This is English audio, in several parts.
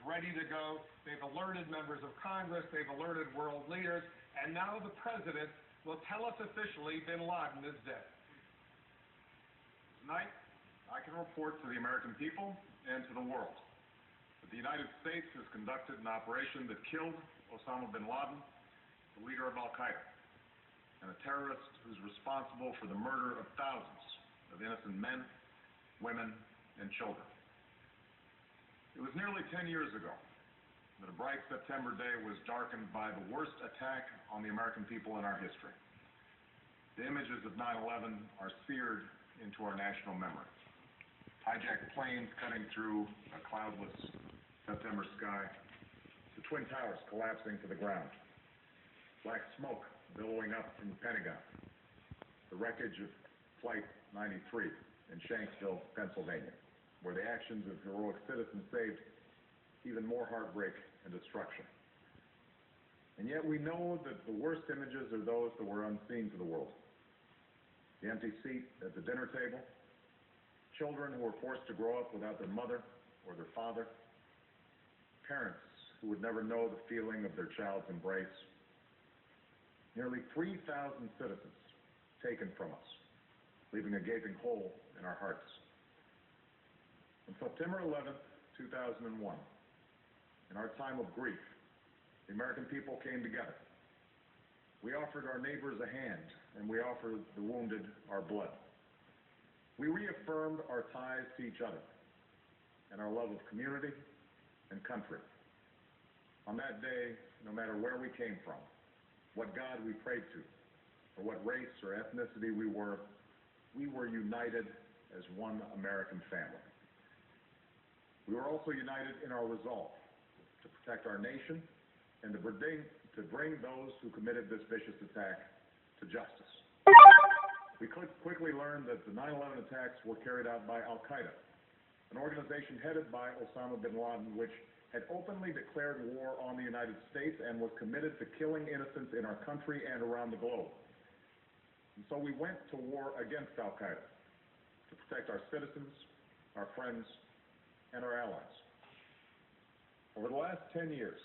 ready to go. They've alerted members of Congress. They've alerted world leaders. And now the president will tell us officially bin Laden is dead. Tonight, I can report to the American people and to the world that the United States has conducted an operation that killed Osama bin Laden, the leader of Al-Queda, and a terrorist who's responsible for the murder of thousands of innocent men, women, and children. It was nearly 10 years ago that a bright September day was darkened by the worst attack on the American people in our history. The images of 9/11 are seared into our national memory. Hijacked planes cutting through a cloudless September sky, the Twin Towers collapsing to the ground, black smoke billowing up from the Pentagon, the wreckage of Flight 93 in Shanksville, Pennsylvania, where the actions of heroic citizens saved even more heartbreak and destruction. And yet we know that the worst images are those that were unseen to the world. The empty seat at the dinner table, children who were forced to grow up without their mother or their father, parents who would never know the feeling of their child's embrace. Nearly 3,000 citizens taken from us, leaving a gaping hole in our hearts. On September 11th, 2001, in our time of grief, the American people came together. We offered our neighbors a hand, and we offered the wounded our blood. We reaffirmed our ties to each other and our love of community and country. On that day, no matter where we came from, what God we prayed to, or what race or ethnicity we were united as one American family. We were also united in our resolve to protect our nation and to bring those who committed this vicious attack to justice. We quickly learned that the 9/11 attacks were carried out by Al-Queda, an organization headed by Osama bin Laden, which had openly declared war on the United States and was committed to killing innocents in our country and around the globe. And so we went to war against Al-Queda to protect our citizens, our friends, and our allies. Over the last 10 years,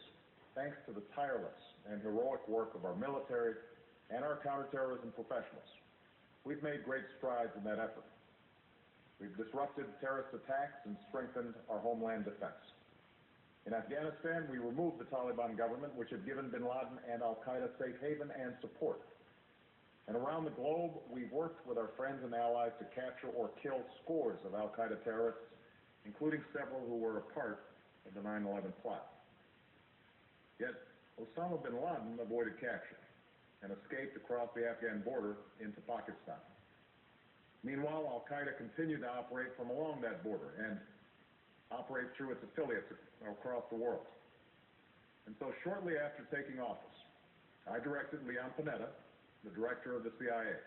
thanks to the tireless and heroic work of our military and our counterterrorism professionals, we've made great strides in that effort. We've disrupted terrorist attacks and strengthened our homeland defense. In Afghanistan, we removed the Taliban government, which had given bin Laden and Al-Qaeda safe haven and support. And around the globe, we've worked with our friends and allies to capture or kill scores of Al-Qaeda terrorists, including several who were a part of the 9/11 plot. Yet, Osama bin Laden avoided capture and escaped across the Afghan border into Pakistan. Meanwhile, Al-Qaeda continued to operate from along that border and operate through its affiliates across the world. And so shortly after taking office, I directed Leon Panetta, the director of the CIA,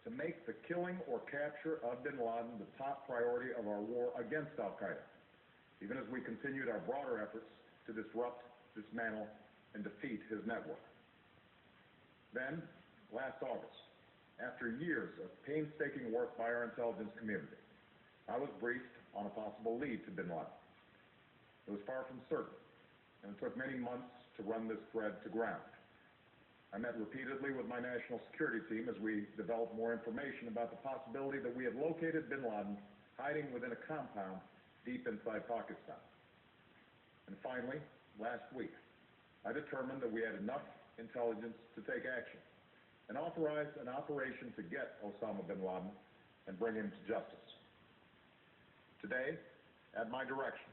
to make the killing or capture of bin Laden the top priority of our war against Al-Qaeda, even as we continued our broader efforts to disrupt, dismantle, and defeat his network. Then, last August, after years of painstaking work by our intelligence community, I was briefed on a possible lead to bin Laden. It was far from certain, and it took many months to run this thread to ground. I met repeatedly with my national security team as we developed more information about the possibility that we had located bin Laden hiding within a compound deep inside Pakistan. And finally, last week, I determined that we had enough intelligence to take action and authorized an operation to get Osama bin Laden and bring him to justice. Today, at my direction,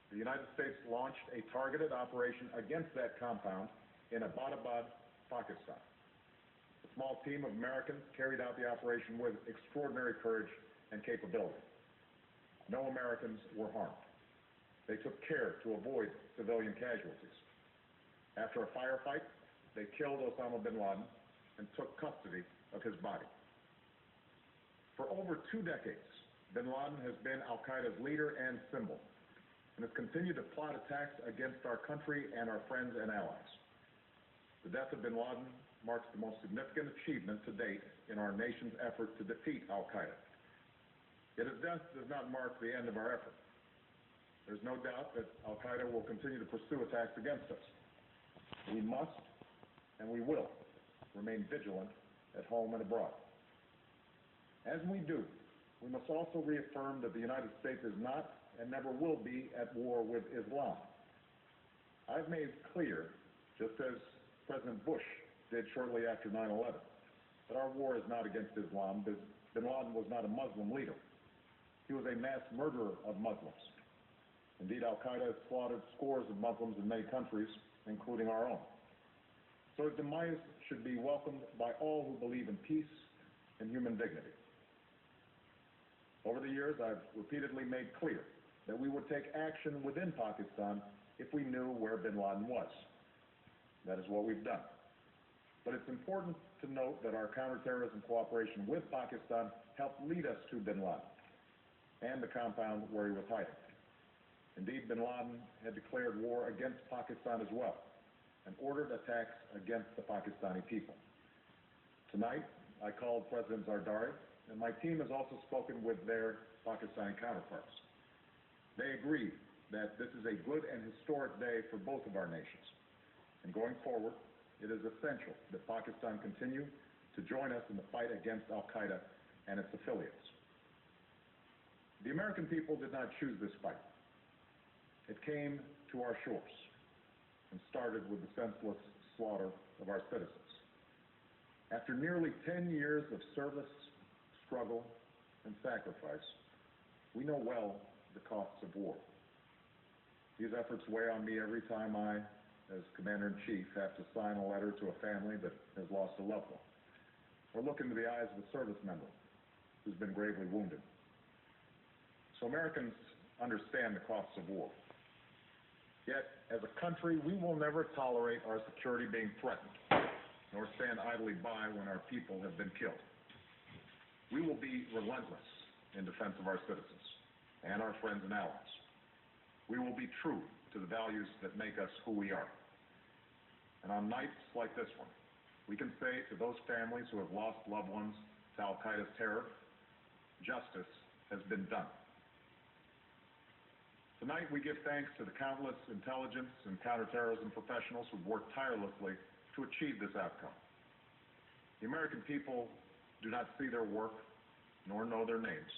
the United States launched a targeted operation against that compound in Abbottabad, Pakistan. A small team of Americans carried out the operation with extraordinary courage and capability. No Americans were harmed. They took care to avoid civilian casualties. After a firefight, they killed Osama bin Laden and took custody of his body. For over 2 decades, bin Laden has been Al-Qaeda's leader and symbol, and has continued to plot attacks against our country and our friends and allies. The death of bin Laden marks the most significant achievement to date in our nation's effort to defeat Al-Qaeda. Yet his death does not mark the end of our effort. There's no doubt that Al-Queda will continue to pursue attacks against us. We must, and we will, remain vigilant at home and abroad. As we do, we must also reaffirm that the United States is not and never will be at war with Islam. I've made clear, just as President Bush did shortly after 9/11, that our war is not against Islam. Bin Laden was not a Muslim leader. He was a mass murderer of Muslims. Indeed, Al-Qaeda has slaughtered scores of Muslims in many countries, including our own. So his demise should be welcomed by all who believe in peace and human dignity. Over the years, I've repeatedly made clear that we would take action within Pakistan if we knew where bin Laden was. That is what we've done. But it's important to note that our counterterrorism cooperation with Pakistan helped lead us to bin Laden and the compound where he was hiding. Indeed, bin Laden had declared war against Pakistan as well and ordered attacks against the Pakistani people. Tonight, I called President Zardari, and my team has also spoken with their Pakistani counterparts. They agree that this is a good and historic day for both of our nations. And going forward, it is essential that Pakistan continue to join us in the fight against Al-Qaeda and its affiliates. The American people did not choose this fight. It came to our shores and started with the senseless slaughter of our citizens. After nearly 10 years of service, struggle, and sacrifice, we know well the costs of war. These efforts weigh on me every time I, as Commander-in-Chief, have to sign a letter to a family that has lost a loved one, or look into the eyes of a service member who's been gravely wounded. So Americans understand the costs of war. Yet, as a country, we will never tolerate our security being threatened, nor stand idly by when our people have been killed. We will be relentless in defense of our citizens and our friends and allies. We will be true to the values that make us who we are. And on nights like this one, we can say to those families who have lost loved ones to Al-Qaeda's terror, justice has been done. Tonight, we give thanks to the countless intelligence and counterterrorism professionals who've worked tirelessly to achieve this outcome. The American people do not see their work, nor know their names.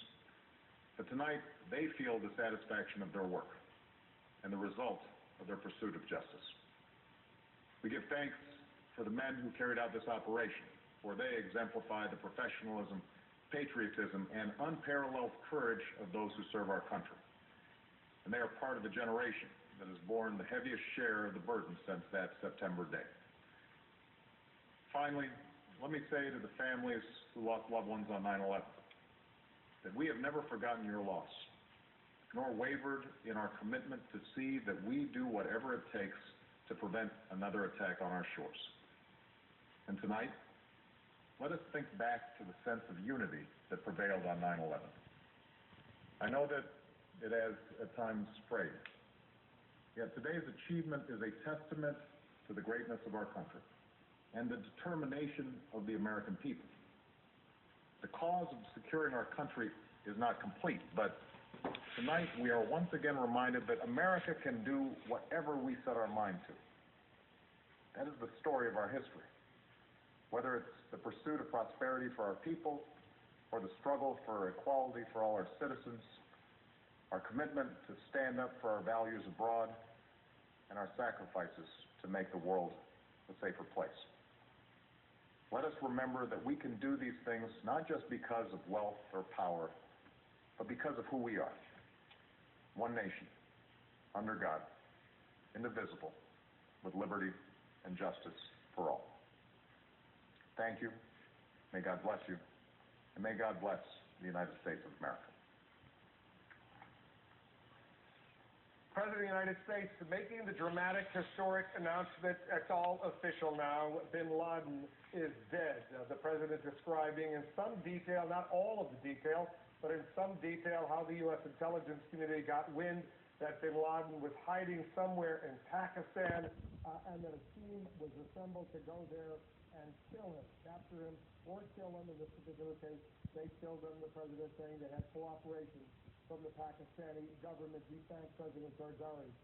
But tonight, they feel the satisfaction of their work and the result of their pursuit of justice. We give thanks for the men who carried out this operation, for they exemplify the professionalism, patriotism, and unparalleled courage of those who serve our country. And they are part of a generation that has borne the heaviest share of the burden since that September day. Finally, let me say to the families who lost loved ones on 9/11 that we have never forgotten your loss, nor wavered in our commitment to see that we do whatever it takes to prevent another attack on our shores. And tonight, let us think back to the sense of unity that prevailed on 9/11. I know that it has at times frayed. Yet today's achievement is a testament to the greatness of our country and the determination of the American people. The cause of securing our country is not complete, but tonight we are once again reminded that America can do whatever we set our mind to. That is the story of our history. Whether it's the pursuit of prosperity for our people, or the struggle for equality for all our citizens, our commitment to stand up for our values abroad, and our sacrifices to make the world a safer place. Let us remember that we can do these things not just because of wealth or power, but because of who we are. One nation, under God, indivisible, with liberty and justice for all. Thank you. May God bless you. And may God bless the United States of America. President of the United States making the dramatic, historic announcement. It's all official now. Bin Laden is dead. The president describing in some detail, not all of the detail, but in some detail how the U.S. intelligence community got wind that bin Laden was hiding somewhere in Pakistan, and that a team was assembled to go there and kill him, capture him, or kill him. In this particular case, they killed him, the president saying they had cooperation from the Pakistani government. We thank President Zardari